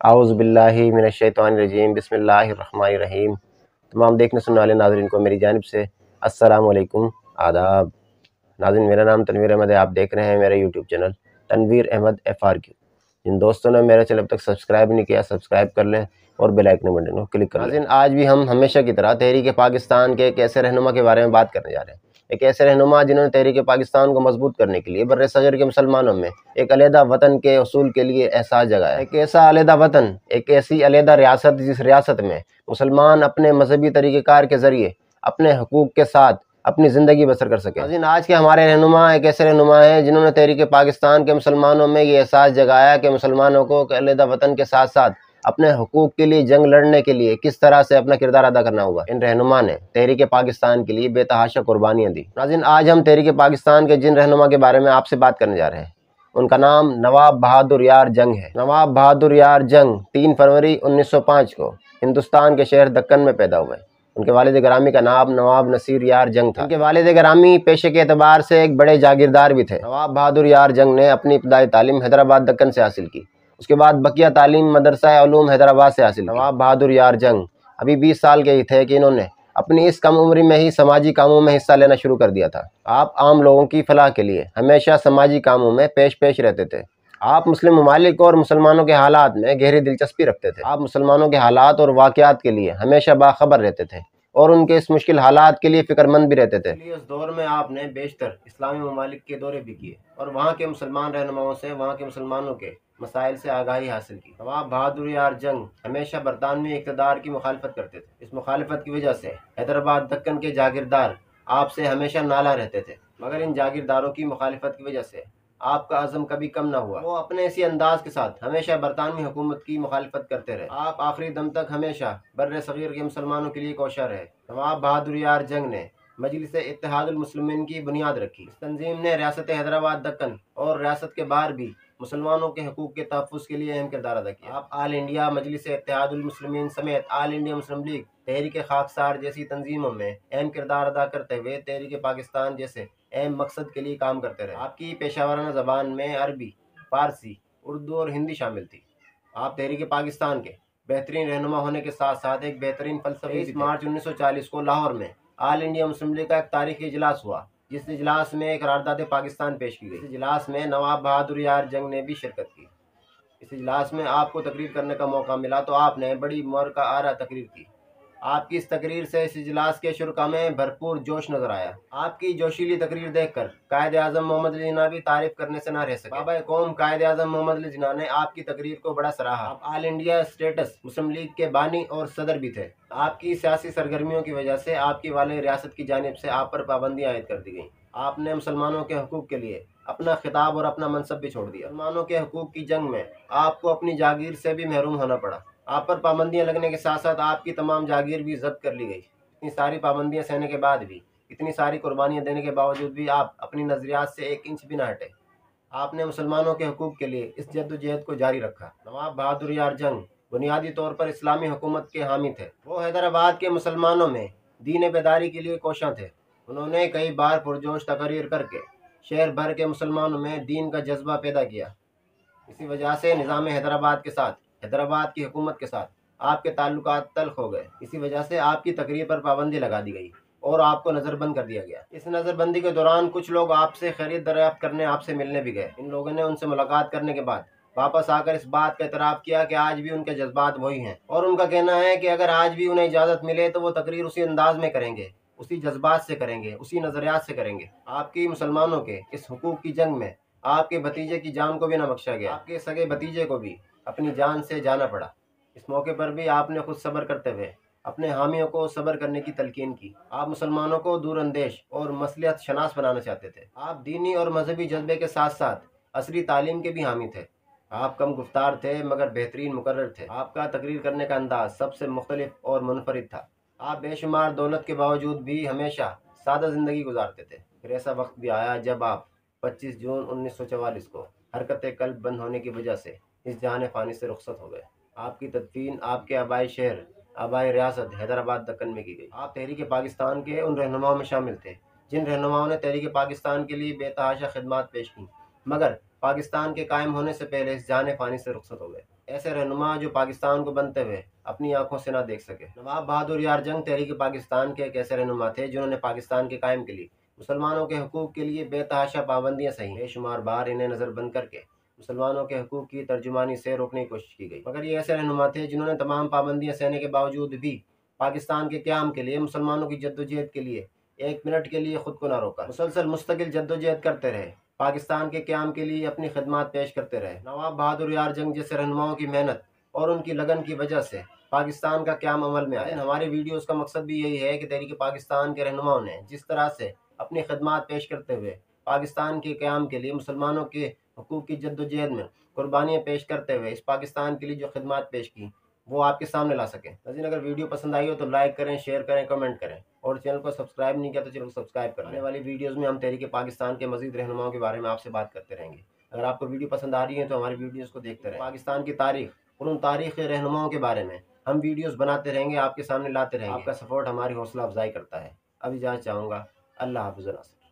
اعوذ باللہ من الشیطان الرجیم، بسم اللہ الرحمن الرحیم۔ تمام دیکھنے سننے والے ناظرین کو میری جانب سے السلام علیکم، آداب۔ ناظرین، میرا نام تنویر احمد ہے، آپ دیکھ رہے ہیں میرا YouTube channel Tanveer Ahmed FRQ۔ جن دوستوں نے میرا چینل اب تک سبسکرائب نہیں کیا، سبسکرائب کر لیں اور بیل آئکن بٹن کو کلک کر لیں۔ ناظرین، آج بھی ہم ہمیشہ کی طرح تحریک پاکستان کے ایک ایسے رہنما کے بارے میں بات کرنے جا رہے ہیں، ایک ایسے رہنما جنہوں نے تحریک پاکستان کو مضبوط کرنے کے لیے بر صغیر کے مسلمانوں میں ایک علیحدہ وطن کے حصول کے لیے احساس جگایا۔ ایک ایسا علیحدہ وطن، ایک ایسی علیحدہ ریاست جس ریاست میں مسلمان اپنے مذہبی طریقہ کار کے ذریعے اپنے حقوق کے ساتھ اپنی زندگی بسر کر سکے۔ ناظرین، آج کے ہمارے رہنما ایک ایسے رہنما ہیں جنہوں نے تحریک پاکستان کے مسلمانوں میں یہ احساس جگایا کہ مسلمانوں کو علیحدہ وطن کے ساتھ ساتھ اپنے حقوق کے لیے جنگ لڑنے کے لیے کس طرح سے اپنا کردار ادا کرنا ہوگا۔ ان رہنما نے تحریک پاکستان کے لیے بے تحاشا قربانیاں دی۔ ناظرین، آج ہم تحریک پاکستان کے جن رہنما کے بارے میں آپ سے بات کرنے جا رہے ہیں، ان کا نام نواب بہادر یار جنگ ہے۔ نواب بہادر یار جنگ 3 فروری 1905 کو ہندوستان کے شہر دکن میں پیدا ہوئے۔ ان کے والد گرامی کا نام نواب نصیر یار جنگ تھا۔ ان کے والد گرامی پیشے کے اعتبار سے ایک بڑے جاگیردار بھی تھے۔ نواب بہادر یار جنگ نے اپنی ابتدائی تعلیم حیدرآباد دکن سے حاصل کی، اس کے بعد بقیہ تعلیم مدرسہ علوم حیدرآباد سے حاصل کی۔ نواب بہادر یار جنگ ابھی 20 سال کے ہی تھے کہ انہوں نے اپنی اس کم عمری میں ہی سماجی کاموں میں حصہ لینا شروع کر دیا تھا۔ آپ عام لوگوں کی فلاح کے لیے ہمیشہ سماجی کاموں میں پیش رہتے تھے۔ آپ مسلم ممالک اور مسلمانوں کے حالات میں گہری دلچسپی رکھتے تھے۔ آپ مسلمانوں کے حالات اور واقعات کے لیے ہمیشہ باخبر رہتے تھے اور ان کے اس مشکل حالات کے لیے فکر مند بھی رہتے تھے۔ اس دور میں آپ نے بیشتر اسلامی ممالک کے دورے بھی کیے اور وہاں کے مسلمان رہنماؤں سے وہاں کے مسلمانوں کے مسائل سے آگاہی حاصل کی۔ نواب بہادر یار جنگ ہمیشہ برطانوی اقتدار کی مخالفت کرتے تھے۔ اس مخالفت کی وجہ سے حیدرآباد دکن کے جاگیردار آپ سے ہمیشہ نالاں رہتے تھے، مگر ان جاگیرداروں کی مخالفت کی وجہ سے آپ کا عزم کبھی کم نہ ہوا۔ وہ اپنے اسی انداز کے ساتھ ہمیشہ برطانوی حکومت کی مخالفت کرتے رہے۔ آپ آخری دم تک ہمیشہ بر صغیر کے مسلمانوں کے لیے کوشاں رہے۔ نواب بہادر یار جنگ نے مجلس اتحاد المسلمین کی بنیاد رکھی۔ اس تنظیم نے ریاست حیدرآباد دکن اور ریاست کے باہر بھی مسلمانوں کے حقوق کے تحفظ کے لیے اہم کردار ادا کیا۔ آپ آل انڈیا مجلس اتحاد المسلمین سمیت آل انڈیا مسلم لیگ، تحریک خاکسار جیسی تنظیموں میں اہم کردار ادا کرتے ہوئے تحریک پاکستان جیسے اہم مقصد کے لیے کام کرتے رہے۔ آپ کی پیشہ ورانہ زبان میں عربی، فارسی، اردو اور ہندی شامل تھی۔ آپ تحریک پاکستان کے بہترین رہنما ہونے کے ساتھ ساتھ ایک بہترین فلسفی۔ 23 مارچ 1940 کو لاہور میں آل انڈیا مسلم لیگ کا ایک تاریخی اجلاس ہوا، جس اجلاس میں ایک قرارداد پاکستان پیش کی گئی۔ اس اجلاس میں نواب بہادر یار جنگ نے بھی شرکت کی۔ اس اجلاس میں آپ کو تقریر کرنے کا موقع ملا تو آپ نے بڑی مورکہ آرا تقریر کی۔ آپ کی اس تقریر سے اس اجلاس کے شرکاء میں بھرپور جوش نظر آیا۔ آپ کی جوشیلی تقریر دیکھ کر قائد اعظم محمد علی جناح بھی تعریف کرنے سے نہ رہ سکے۔ بابا قوم قائد اعظم محمد علی جناح نے آپ کی تقریر کو بڑا سراہا۔ آپ آل انڈیا اسٹیٹس مسلم لیگ کے بانی اور صدر بھی تھے۔ آپ کی سیاسی سرگرمیوں کی وجہ سے آپ کی والی ریاست کی جانب سے آپ پر پابندیاں عائد کر دی گئیں۔ آپ نے مسلمانوں کے حقوق کے لیے اپنا خطاب اور اپنا منصب بھی چھوڑ دیا۔ مسلمانوں کے حقوق کی جنگ میں آپ کو اپنی جاگیر سے بھی محروم ہونا پڑا۔ آپ پر پابندیاں لگنے کے ساتھ ساتھ آپ کی تمام جاگیر بھی ضبط کر لی گئی۔ اتنی ساری پابندیاں سہنے کے بعد بھی، اتنی ساری قربانیاں دینے کے باوجود بھی آپ اپنی نظریات سے 1 انچ بھی نہ ہٹے۔ آپ نے مسلمانوں کے حقوق کے لیے اس جدوجہد کو جاری رکھا۔ نواب بہادر یار جنگ بنیادی طور پر اسلامی حکومت کے حامی تھے۔ وہ حیدرآباد کے مسلمانوں میں دین بیداری کے لیے کوشاں تھے۔ انہوں نے کئی بار پرجوش تقاریر کر کے شہر بھر کے مسلمانوں میں دین کا جذبہ پیدا کیا۔ اسی وجہ سے نظام حیدرآباد کے ساتھ، حیدرآباد کی حکومت کے ساتھ آپ کے تعلقات تلخ ہو گئے۔ اسی وجہ سے آپ کی تقریر پر پابندی لگا دی گئی اور آپ کو نظر بند کر دیا گیا۔ اس نظر بندی کے دوران کچھ لوگ آپ سے خیریت دریافت کرنے آپ سے ملنے بھی گئے۔ ان لوگوں نے ان سے ملاقات کرنے کے بعد واپس آ کر اس بات کا اعتراف کیا کہ آج بھی ان کے جذبات وہی ہیں، اور ان کا کہنا ہے کہ اگر آج بھی انہیں اجازت ملے تو وہ تقریر اسی انداز میں کریں گے، اسی جذبات سے کریں گے، اسی نظریات سے کریں گے۔ آپ کی مسلمانوں کے اس حقوق کی جنگ میں آپ کے بھتیجے کی جان کو بھی نہ بخشا گیا۔ آپ کے سگے بھتیجے کو بھی اپنی جان سے جانا پڑا۔ اس موقع پر بھی آپ نے خود صبر کرتے ہوئے اپنے حامیوں کو صبر کرنے کی تلقین کی۔ آپ مسلمانوں کو دور اندیش اور مصلحت شناس بنانا چاہتے تھے۔ آپ دینی اور مذہبی جذبے کے ساتھ ساتھ عصری تعلیم کے بھی حامی تھے۔ آپ کم گفتار تھے مگر بہترین مقرر تھے۔ آپ کا تقریر کرنے کا انداز سب سے مختلف اور منفرد تھا۔ آپ بے شمار دولت کے باوجود بھی ہمیشہ سادہ زندگی گزارتے تھے۔ پھر ایسا وقت بھی آیا جب آپ 25 جون 1944 کو حرکت قلب بند ہونے کی وجہ سے اس جہان فانی سے رخصت ہو گئے۔ آپ کی تدفین آپ کے آبائی شہر، آبائی ریاست حیدرآباد دکن میں کی گئی۔ آپ تحریک پاکستان کے ان رہنماؤں میں شامل تھے جن رہنماؤں نے تحریک پاکستان کے لیے بے تحاشا خدمات پیش کی، مگر پاکستان کے قائم ہونے سے پہلے اس جہان فانی سے رخصت ہو گئے۔ ایسے رہنما جو پاکستان کو بنتے ہوئے اپنی آنکھوں سے نہ دیکھ سکے۔ نواب بہادر یار جنگ تحریک پاکستان کے ایک ایسے رہنما تھے جنہوں نے پاکستان کے قائم کے لیے مسلمانوں کے حقوق کے لیے بے تحاشا پابندیاں سہیں، بے شمار بار انہیں نظر بند کر کے مسلمانوں کے حقوق کی ترجمانی سے روکنے کی کوشش کی گئی، مگر یہ ایسے رہنما تھے جنہوں نے تمام پابندیاں سہنے کے باوجود بھی پاکستان کے قیام کے لیے، مسلمانوں کی جدوجہد کے لیے ایک منٹ کے لیے خود کو نہ روکا، مسلسل مستقل جدوجہد کرتے رہے، پاکستان کے قیام کے لیے اپنی خدمات پیش کرتے رہے۔ نواب بہادر یار جنگ جیسے رہنماؤں کی محنت اور ان کی لگن کی وجہ سے پاکستان کا قیام عمل میں آیا۔ ہمارے ویڈیوز کا مقصد بھی یہی ہے کہ تحریک پاکستان کے رہنماؤں نے جس طرح سے اپنی خدمات پیش کرتے ہوئے پاکستان کے قیام کے لیے، مسلمانوں کے حقوق کی جدوجہد میں قربانیاں پیش کرتے ہوئے اس پاکستان کے لیے جو خدمات پیش کی، وہ آپ کے سامنے لا سکیں۔ ناظرین، اگر ویڈیو پسند آئی ہو تو لائک کریں، شیئر کریں، کمنٹ کریں، اور چینل کو سبسکرائب نہیں کیا تو چینل کو سبسکرائب کریں۔ آنے والی ویڈیوز میں ہم تحریک پاکستان کے مزید رہنماؤں کے بارے میں آپ سے بات کرتے رہیں گے۔ اگر آپ کو ویڈیو پسند آ رہی ہے تو ہماری ویڈیوز کو دیکھتے رہیں۔ پاکستان کی تاریخ اور ان تاریخی رہنماؤں کے بارے میں ہم ویڈیوز بناتے رہیں گے، آپ کے سامنے لاتے رہیں گے۔ آپ کا سپورٹ ہماری حوصلہ افزائی کرتا ہے۔ اب اجازت چاہوں گا۔ اللہ حافظ۔